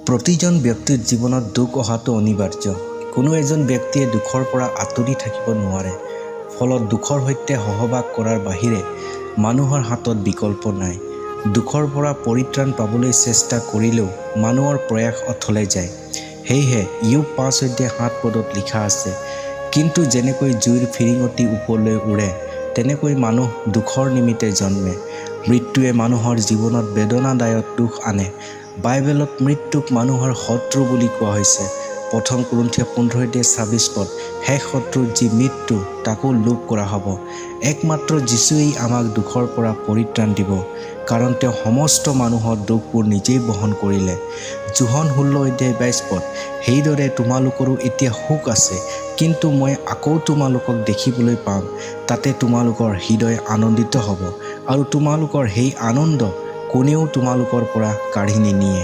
প্ৰতিজন ব্যক্তিৰ জীৱনত দুখ অহাটো অনিবাৰ্য। কোনো এজন ব্যক্তিয়ে দুখৰ পৰা আঁতৰি থাকিব নোৱাৰে। ফলত দুখৰ সৈতে সহবাস কৰাৰ বাহিৰে মানুহৰ হাতত বিকল্প নাই। দুখৰ পৰা পৰিত্ৰাণ পাবলৈ চেষ্টা কৰিলেও মানুহৰ প্ৰয়াস অথলে যায়। সেয়েহে ইয়ুব ৫:৭ লিখা আছে, কিন্তু যেনেকৈ জুইৰ ফিৰিঙতি ওপৰলৈ উৰে, তেনেকৈ মানুহ দুখৰ নিমিত্তে জন্মে। মৃত্যুৱে মানুহৰ জীৱনত বেদনাদায়ক দুখ আনে। বাইবেলত মৃত্যুক মানুহৰ শত্ৰু বুলি কোৱা হৈছে। ১ কোৰিন্থীয় ১৫:২৬ শেষ শত্ৰু যি মৃত্যু, তাকো লোপ কৰা হ'ব। একমাত্ৰ যীশুৱেই আমাক দুখৰ পৰা পৰিত্ৰাণ দিব, কাৰণ তেওঁ সমস্ত মানুহৰ দুখবোৰ নিজেই বহন কৰিলে। যোহন ১৬:২২ সেইদৰে তোমালোকৰো এতিয়া সুখ আছে, কিন্তু মই আকৌ তোমালোকক দেখিবলৈ পাম। তাতে তোমালোকৰ হৃদয় আনন্দিত হ'ব, আৰু তোমালোকৰ সেই আনন্দ কোনেও তোমালোকৰ পৰা কাঢ়ি নিনিয়ে।